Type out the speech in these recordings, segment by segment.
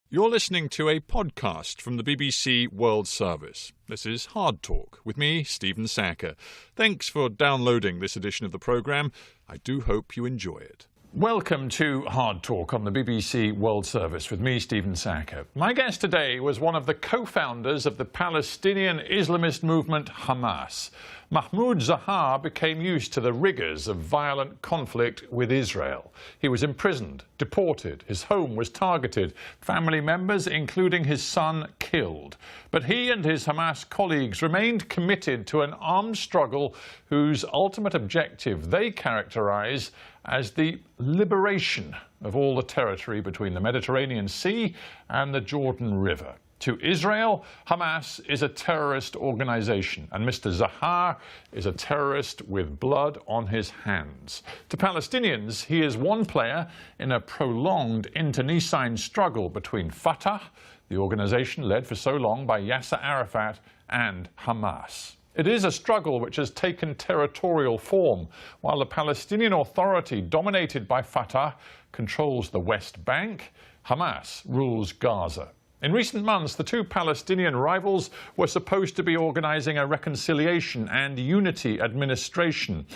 You're listening to a podcast from the BBC World Service. This is HARDtalk with me, Stephen Zahar. Thanks for downloading this edition of the programme. I do hope you enjoy it. Welcome to HARDtalk on the BBC World Service with me, Stephen Zahar. My guest today was one of the co-founders of the Palestinian Islamist movement Hamas. Mahmoud Zahar became used to the rigours of violent conflict with Israel. He was imprisoned, deported, his home was targeted, family members, including his son, killed. But he and his Hamas colleagues remained committed to an armed struggle whose ultimate objective they characterise as the liberation of all the territory between the Mediterranean Sea and the Jordan River. To Israel, Hamas is a terrorist organisation, and Mr. Zahar is a terrorist with blood on his hands. To Palestinians, he is one player in a prolonged internecine struggle between Fatah, the organisation led for so long by Yasser Arafat, and Hamas. It is a struggle which has taken territorial form, while the Palestinian Authority, dominated by Fatah, controls the West Bank. Hamas rules Gaza. In recent months, the two Palestinian rivals were supposed to be organising a reconciliation and unity administration,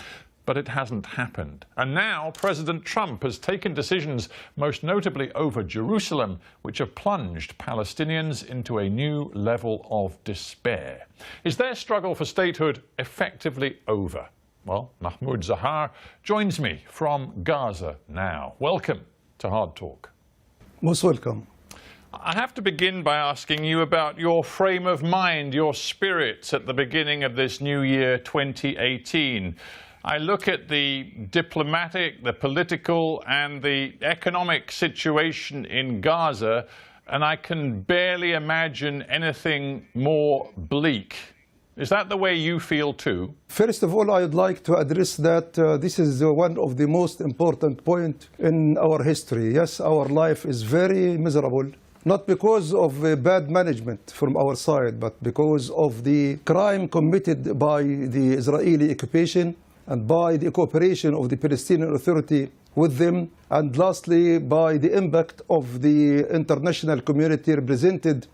but it hasn't happened. And now President Trump has taken decisions, most notably over Jerusalem, which have plunged Palestinians into a new level of despair. Is their struggle for statehood effectively over? Well, Mahmoud Zahar joins me from Gaza now. Welcome to HARDtalk. Most welcome. I have to begin by asking you about your frame of mind, your spirits at the beginning of this new year, 2018. I look at the diplomatic, the political and the economic situation in Gaza, and I can barely imagine anything more bleak. Is that the way you feel too? First of all, I would like to address that this is one of the most important points in our history. Yes, our life is very miserable. Not because of bad management from our side, but because of the crime committed by the Israeli occupation and by the cooperation of the Palestinian Authority with them, and lastly by the impact of the international community represented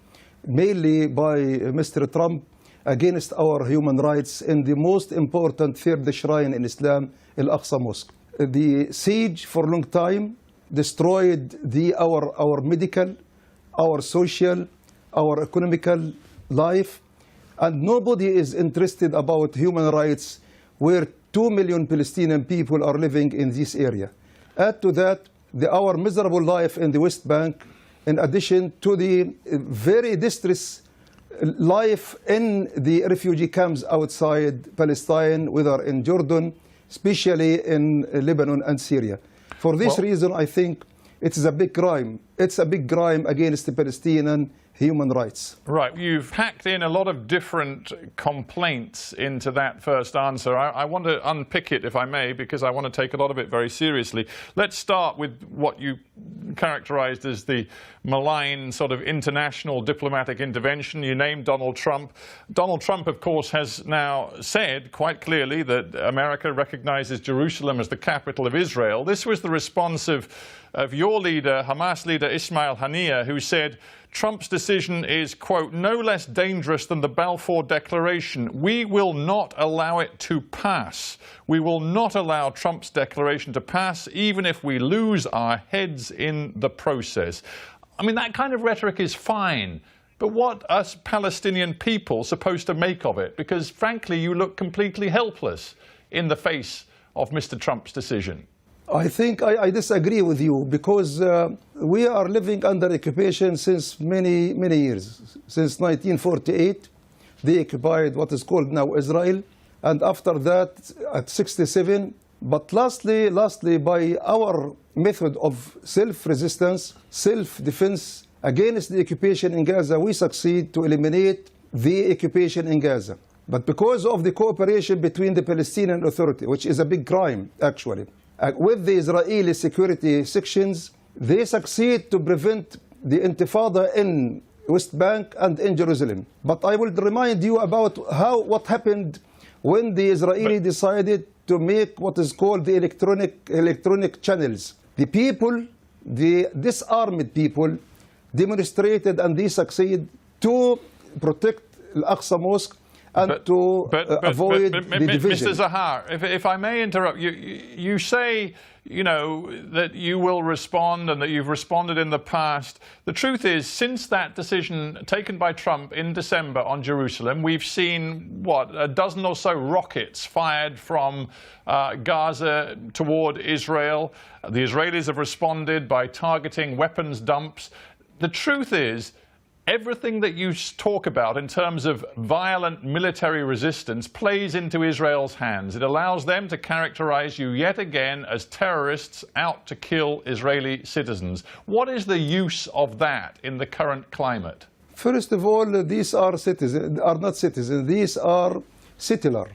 mainly by Mr. Trump against our human rights in the most important third shrine in Islam, Al-Aqsa Mosque. The siege for a long time destroyed our medical, our social, our economical life, and nobody is interested about human rights where 2 million Palestinian people are living in this area. Add to that our miserable life in the West Bank, in addition to the very distressed life in the refugee camps outside Palestine, whether in Jordan, especially in Lebanon and Syria. For this reason, I think it is a big crime. It's a big crime against the Palestinian human rights. Right. You've packed in a lot of different complaints into that first answer. I want to unpick it, if I may, because I want to take a lot of it very seriously. Let's start with what you characterized as the malign sort of international diplomatic intervention. You named Donald Trump. Donald Trump, of course, has now said quite clearly that America recognizes Jerusalem as the capital of Israel. This was the response of your leader, Hamas leader Ismail Haniyeh, who said Trump's decision is, quote, no less dangerous than the Balfour Declaration. We will not allow it to pass. We will not allow Trump's declaration to pass, even if we lose our heads in the process. I mean, that kind of rhetoric is fine. But what are Palestinian people supposed to make of it? Because, frankly, you look completely helpless in the face of Mr. Trump's decision. I think I disagree with you, because we are living under occupation since many years. Since 1948, they occupied what is called now Israel, and after that at 67. But lastly, by our method of self-resistance, self-defense against the occupation in Gaza, we succeed to eliminate the occupation in Gaza. But because of the cooperation between the Palestinian Authority, which is a big crime actually, with the Israeli security sections, they succeed to prevent the intifada in West Bank and in Jerusalem. But I will remind you about what happened when the Israeli decided to make what is called the electronic channels. The people, the disarmed people, demonstrated and they succeed to protect Al-Aqsa Mosque and to avoid the division. Mr. Zahar, if I may interrupt, you say, you know, that you will respond and that you've responded in the past. The truth is, since that decision taken by Trump in December on Jerusalem, we've seen, what, a dozen or so rockets fired from Gaza toward Israel. The Israelis have responded by targeting weapons dumps. The truth is, everything that you talk about in terms of violent military resistance plays into Israel's hands. It allows them to characterize you yet again as terrorists out to kill Israeli citizens. What is the use of that in the current climate? First of all, these are not citizens. These are settlers.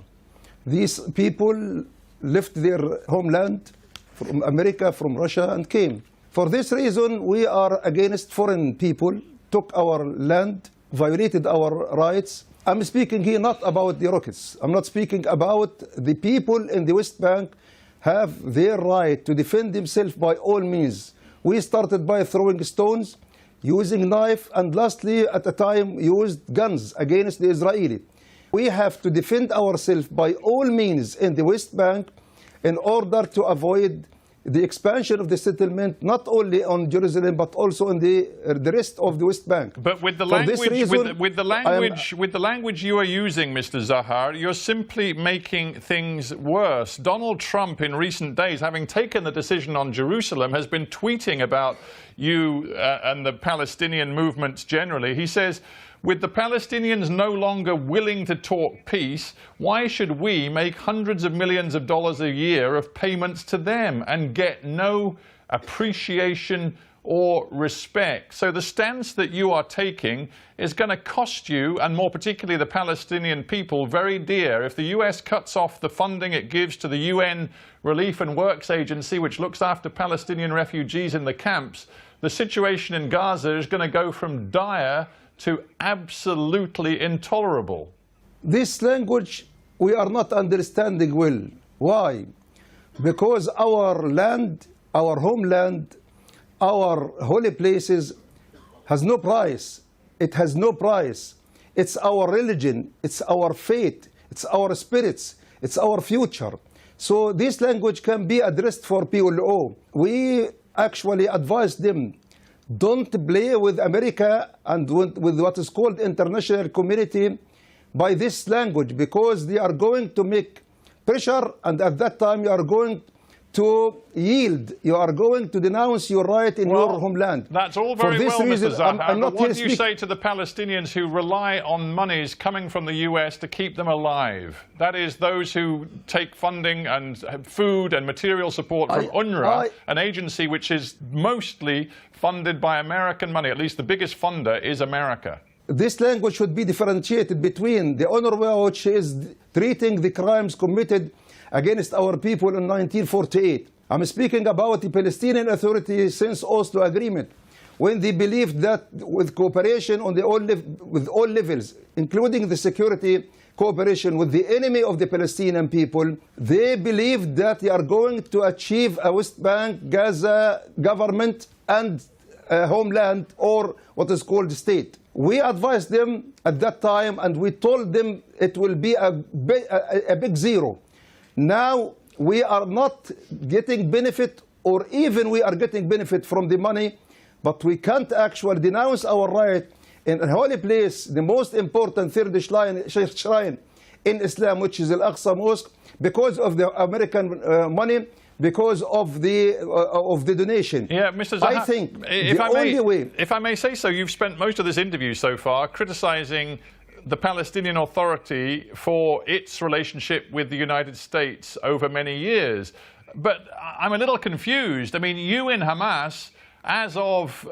These people left their homeland from America, from Russia, and came. For this reason, we are against foreign people, took our land, violated our rights. I'm speaking here not about the rockets. I'm not speaking about the people in the West Bank have their right to defend themselves by all means. We started by throwing stones, using knife, and lastly, at a time, used guns against the Israeli. We have to defend ourselves by all means in the West Bank in order to avoid the expansion of the settlement, not only on Jerusalem, but also in the rest of the West Bank. But with the language, with the language you are using, Mr. Zahar, you're simply making things worse. Donald Trump, in recent days, having taken the decision on Jerusalem, has been tweeting about you and the Palestinian movements generally. He says, with the Palestinians no longer willing to talk peace, why should we make hundreds of millions of dollars a year of payments to them and get no appreciation or respect? So the stance that you are taking is going to cost you, and more particularly the Palestinian people, very dear. If the US cuts off the funding it gives to the UN Relief and Works Agency, which looks after Palestinian refugees in the camps, the situation in Gaza is going to go from dire to absolutely intolerable. This language we are not understanding well. Why? Because our land, our homeland, our holy places has no price. It has no price. It's our religion, it's our faith, it's our spirits, it's our future. So this language can be addressed for PLO. We actually advise them, don't play with America and with what is called international community by this language, because they are going to make pressure, and at that time you are going to yield. You are going to denounce your right in your homeland. That's all very well, Mr. Zahar, but what do you say to the Palestinians who rely on monies coming from the US to keep them alive? That is, those who take funding and food and material support from UNRWA, an agency which is mostly funded by American money. At least the biggest funder is America. This language should be differentiated between the UNRWA, which is treating the crimes committed against our people in 1948. I'm speaking about the Palestinian Authority since Oslo Agreement, when they believed that with cooperation on with all levels, including the security cooperation with the enemy of the Palestinian people, they believed that they are going to achieve a West Bank, Gaza government and a homeland, or what is called state. We advised them at that time, and we told them it will be a big zero. Now we are not getting benefit, or even we are getting benefit from the money, but we can't actually denounce our right in a holy place, the most important third shrine in Islam, which is Al-Aqsa Mosque, because of the American money, because of the donation. Yeah, Mr. Zahar, I think if I may say so, you've spent most of this interview so far criticizing the Palestinian Authority for its relationship with the United States over many years. But I'm a little confused. I mean, you in Hamas, as of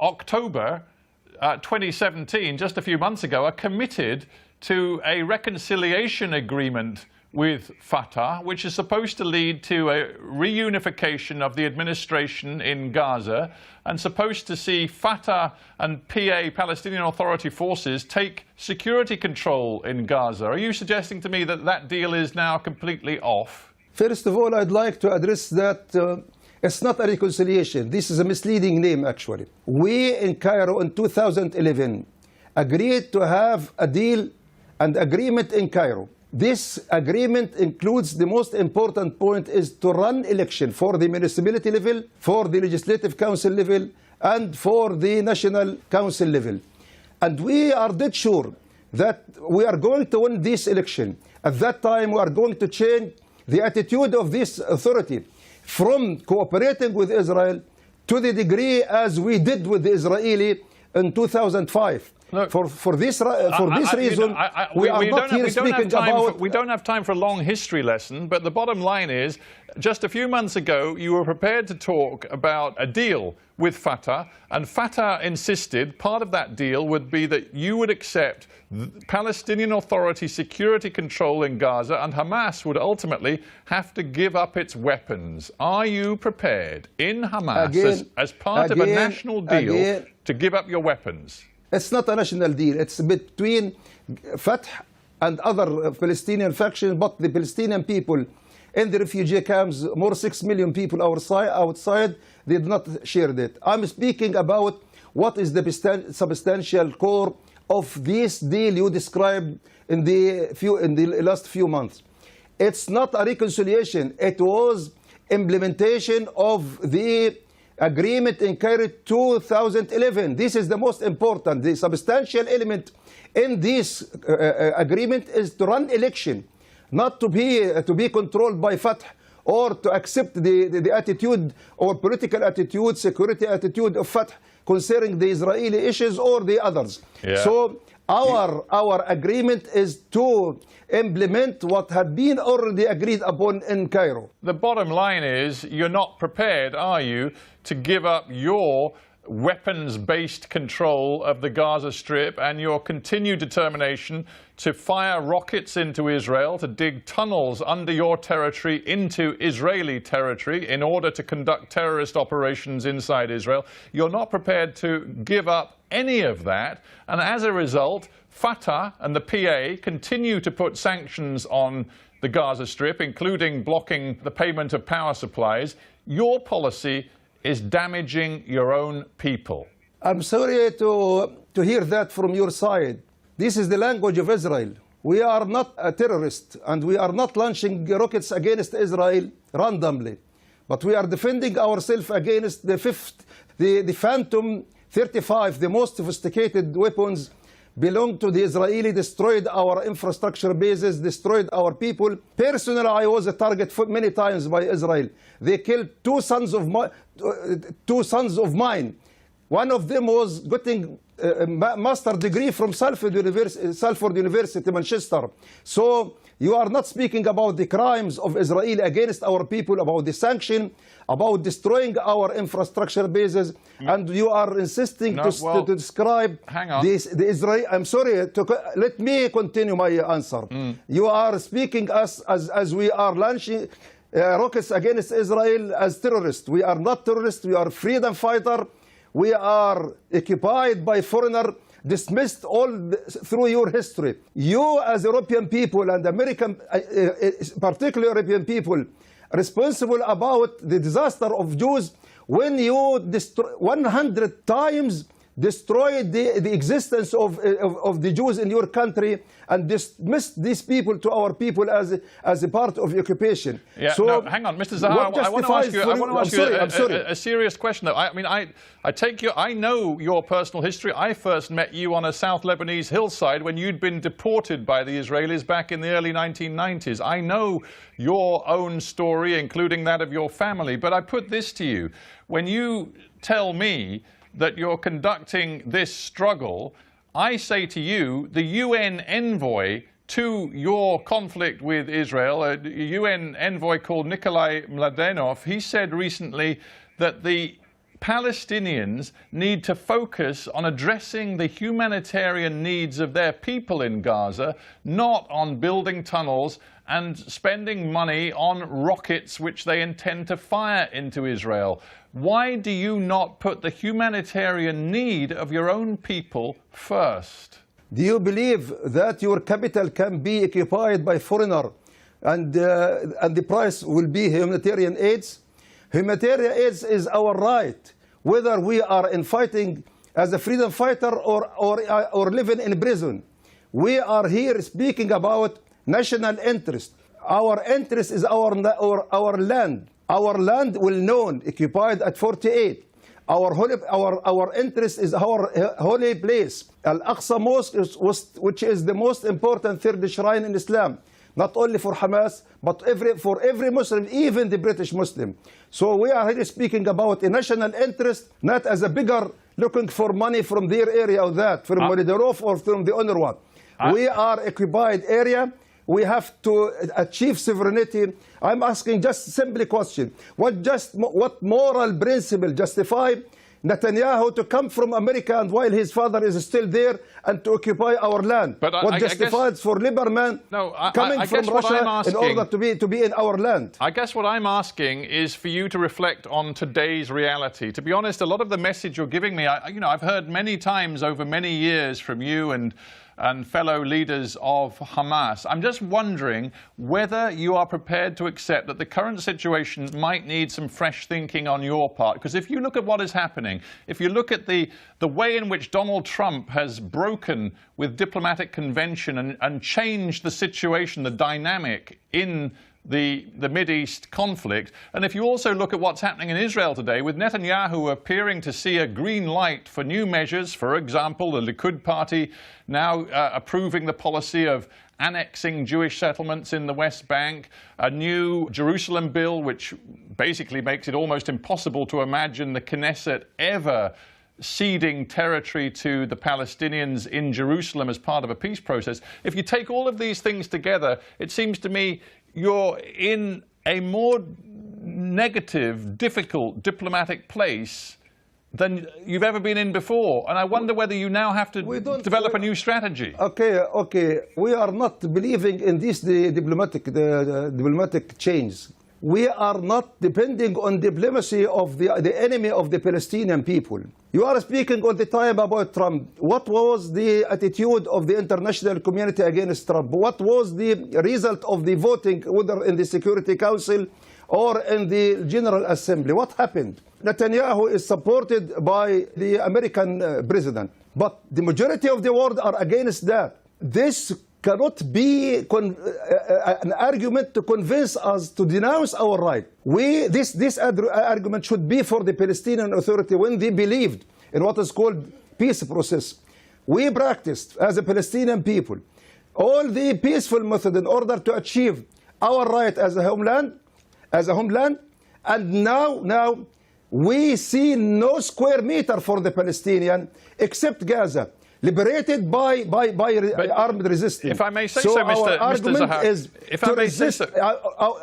October 2017, just a few months ago, are committed to a reconciliation agreement with Fatah, which is supposed to lead to a reunification of the administration in Gaza and supposed to see Fatah and PA, Palestinian Authority forces, take security control in Gaza. Are you suggesting to me that that deal is now completely off? First of all, I'd like to address that It's not a reconciliation. This is a misleading name, actually. We in Cairo in 2011 agreed to have a deal and agreement in Cairo. This agreement includes the most important point is to run election for the municipality level, for the legislative council level, and for the national council level. And we are dead sure that we are going to win this election. At that time, we are going to change the attitude of this authority from cooperating with Israel to the degree as we did with the Israeli in 2005. Look, for this reason, we are not here speaking about... We don't have time for a long history lesson, but the bottom line is, just a few months ago, you were prepared to talk about a deal with Fatah, and Fatah insisted part of that deal would be that you would accept Palestinian Authority security control in Gaza, and Hamas would ultimately have to give up its weapons. Are you prepared in Hamas, as part of a national deal, to give up your weapons? It's not a national deal. It's between Fatah and other Palestinian factions, but the Palestinian people in the refugee camps, more 6 million people outside, they did not share that. I'm speaking about what is the substantial core of this deal you described in the last few months. It's not a reconciliation. It was implementation of the agreement in Cairo 2011. This is the most important. The substantial element in this agreement is to run election, not to be controlled by Fatah or to accept the attitude or political attitude, security attitude of Fatah concerning the Israeli issues or the others. Yeah. So our agreement is to implement what had been already agreed upon in Cairo. The bottom line is, you're not prepared, are you, to give up your weapons-based control of the Gaza Strip and your continued determination to fire rockets into Israel, to dig tunnels under your territory into Israeli territory in order to conduct terrorist operations inside Israel. You're not prepared to give up any of that, and as a result, Fatah and the PA continue to put sanctions on the Gaza Strip, including blocking the payment of power supplies. Your policy is damaging your own people. I'm sorry to hear that from your side. This is the language of Israel. We are not a terrorist, and we are not launching rockets against Israel randomly. But we are defending ourselves against the Phantom 35, the most sophisticated weapons belong to the Israeli, destroyed our infrastructure bases, destroyed our people. Personally, I was a target many times by Israel. They killed two sons of mine. One of them was getting a master's degree from Salford University, Manchester. So you are not speaking about the crimes of Israel against our people, about the sanction, about destroying our infrastructure bases, and you are insisting to describe the Israel. I'm sorry, let me continue my answer. You are speaking as we are launching rockets against Israel as terrorists. We are not terrorists, we are freedom fighter. We are occupied by foreigner, dismissed all through your history. You as European people and American, particularly European people, responsible about the disaster of Jews when you 100 times destroyed the existence of the Jews in your country and dismissed these people to our people as a part of occupation. Yeah, so no, hang on, Mr. Zahar, I want to ask you a serious question, though. I mean, I know your personal history. I first met you on a South Lebanese hillside when you'd been deported by the Israelis back in the early 1990s. I know your own story, including that of your family. But I put this to you. When you tell me that you're conducting this struggle, I say to you, the UN envoy to your conflict with Israel, a UN envoy called Nikolai Mladenov, he said recently that the Palestinians need to focus on addressing the humanitarian needs of their people in Gaza, not on building tunnels and spending money on rockets which they intend to fire into Israel. Why do you not put the humanitarian need of your own people first? Do you believe that your capital can be occupied by foreigner and the price will be humanitarian aids? Humanitarian aid is our right, whether we are in fighting as a freedom fighter or living in prison. We are here speaking about national interest. Our interest is our land. Our land will known, occupied at 48. Our interest is our holy place. Al-Aqsa Mosque, which is the most important third shrine in Islam, not only for Hamas, but for every Muslim, even the British Muslim. So we are here speaking about a national interest, not as a bigger looking for money from their area or that, from Molidarov or from the UNRWA. We are occupied area. We have to achieve sovereignty. I'm asking just simply question. What moral principle justify Netanyahu to come from America and while his father is still there and to occupy our land? But what justifies for Lieberman coming from Russia in order to be in our land? I guess what I'm asking is for you to reflect on today's reality. To be honest, a lot of the message you're giving me, I've heard many times over many years from you and fellow leaders of Hamas. I'm just wondering whether you are prepared to accept that the current situation might need some fresh thinking on your part. Because if you look at what is happening, if you look at the way in which Donald Trump has broken with diplomatic convention and changed the situation, the dynamic in the Mideast conflict, and if you also look at what's happening in Israel today, with Netanyahu appearing to see a green light for new measures, for example, the Likud party now approving the policy of annexing Jewish settlements in the West Bank, a new Jerusalem bill which basically makes it almost impossible to imagine the Knesset ever ceding territory to the Palestinians in Jerusalem as part of a peace process. If you take all of these things together, it seems to me you're in a more negative, difficult diplomatic place than you've ever been in before. And I wonder whether you now have to develop a new strategy. Okay. We are not believing in this diplomatic change. We are not depending on diplomacy of the enemy of the Palestinian people. You are speaking all the time about Trump. What was the attitude of the international community against Trump? What was the result of the voting, whether in the Security Council or in the General Assembly? What happened? Netanyahu is supported by the American president, but the majority of the world are against that. This cannot be an argument to convince us to denounce our right. This argument should be for the Palestinian Authority when they believed in what is called peace process. We practiced, as a Palestinian people, all the peaceful method in order to achieve our right as a homeland, and now we see no square meter for the Palestinian except Gaza, liberated by armed resistance. If I may say so, Mr. Zahar, if I may say so.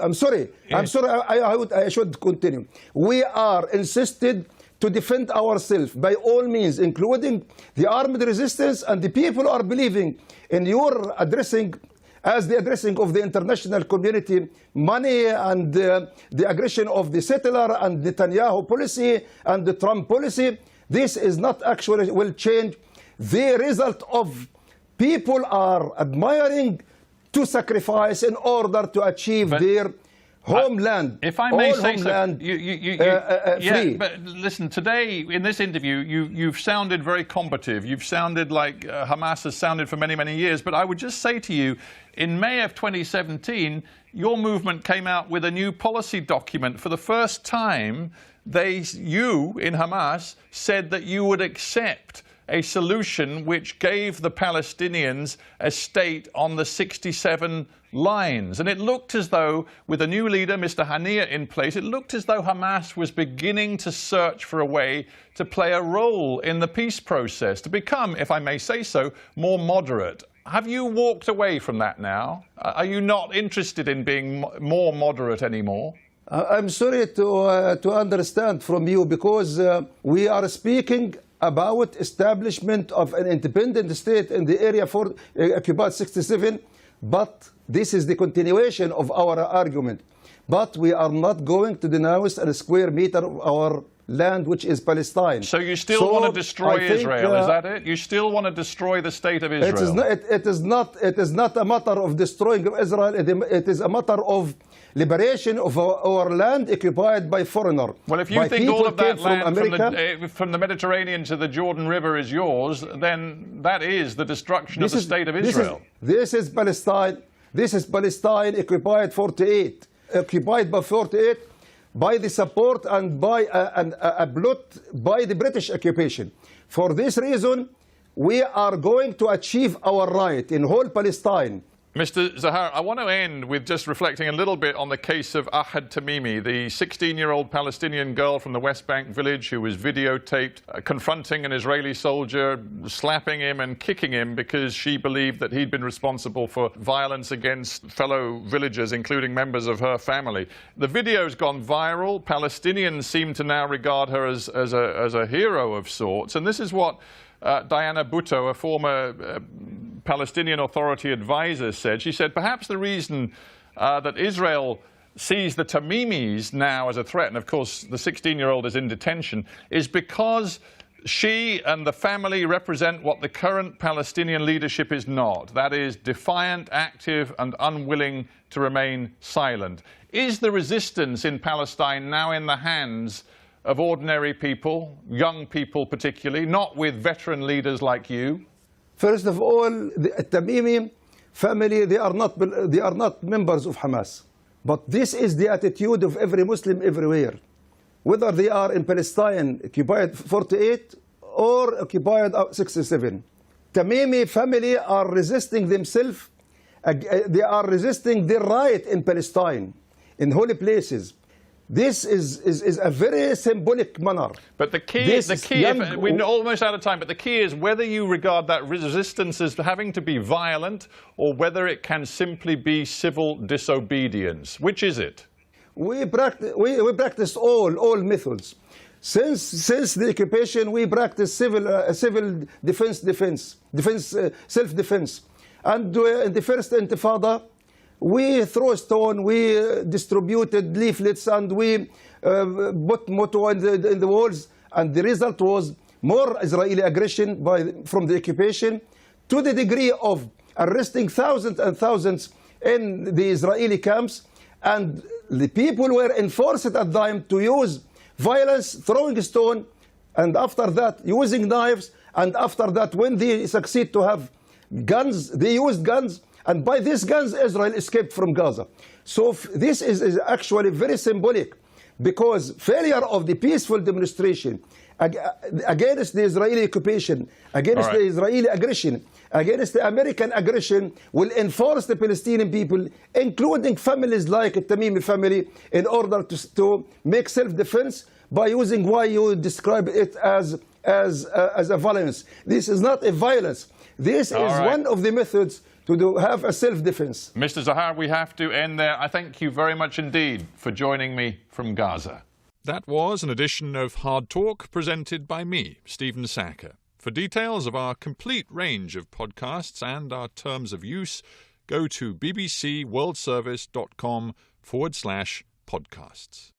I'm sorry. I should continue. We are insisted to defend ourselves by all means, including the armed resistance, and the people are believing in your addressing, as the addressing of the international community, money and the aggression of the settler and Netanyahu policy and the Trump policy. This is not actually will change. The result of people are admiring to sacrifice in order to achieve their homeland. If I may say so, yeah, but listen, today in this interview, you've sounded very combative. You've sounded like Hamas has sounded for many, many years. But I would just say to you, in May of 2017, your movement came out with a new policy document. For the first time, you in Hamas said that you would accept a solution which gave the Palestinians a state on the 67 lines. And it looked as though, with a new leader, Mr. Haniyeh, in place, it looked as though Hamas was beginning to search for a way to play a role in the peace process, to become, if I may say so, more moderate. Have you walked away from that now? Are you not interested in being more moderate anymore? I'm sorry to understand from you, because we are speaking about establishment of an independent state in the area for occupied 67, but this is the continuation of our argument. But we are not going to denounce a square meter of our land, which is Palestine. So you still want to destroy Israel, is that it? You still want to destroy the state of Israel? It is not a matter of destroying Israel. It is a matter of liberation of our land occupied by foreigners. Well, if you think all of that land from the Mediterranean to the Jordan River is yours, then that is the destruction of the state of Israel. This is Palestine. This is Palestine occupied by 48 by the support and by a blood by the British occupation. For this reason, we are going to achieve our right in whole Palestine. Mr. Zahar, I want to end with just reflecting a little bit on the case of Ahad Tamimi, the 16-year-old Palestinian girl from the West Bank village who was videotaped confronting an Israeli soldier, slapping him and kicking him because she believed that he'd been responsible for violence against fellow villagers, including members of her family. The video's gone viral. Palestinians seem to now regard her as a hero of sorts, and this is what Diana Bhutto, a former Palestinian Authority advisor, said. She said perhaps the reason that Israel sees the Tamimis now as a threat, and of course the 16-year-old is in detention, is because she and the family represent what the current Palestinian leadership is not. That is, defiant, active, and unwilling to remain silent. Is the resistance in Palestine now in the hands of ordinary people, young people particularly, not with veteran leaders like you? First of all, the Tamimi family, they are not members of Hamas. But this is the attitude of every Muslim everywhere, whether they are in Palestine occupied 48 or occupied 67. Tamimi family are resisting themselves. They are resisting their right in Palestine, in holy places. This is a very symbolic manner. But the key, we're almost out of time, but the key is whether you regard that resistance as having to be violent or whether it can simply be civil disobedience. Which is it? We practice all methods. Since the occupation, we practice civil defense, self-defense. And in the first Intifada, we threw stone, we distributed leaflets, and we put motto in the walls. And the result was more Israeli aggression from the occupation, to the degree of arresting thousands and thousands in the Israeli camps. And the people were enforced at that time to use violence, throwing stone, and after that using knives. And after that, when they succeed to have guns, they used guns. And by these guns, Israel escaped from Gaza. So this is actually very symbolic, because failure of the peaceful demonstration against the Israeli occupation, against the Israeli aggression, against the American aggression, will enforce the Palestinian people, including families like the Tamimi family, in order to make self-defense by using why you describe it as a violence. This is not a violence. This is one of the methods to have a self-defense. Mr. Zahar, we have to end there. I thank you very much indeed for joining me from Gaza. That was an edition of Hard Talk presented by me, Stephen Sackur. For details of our complete range of podcasts and our terms of use, go to bbcworldservice.com/podcasts.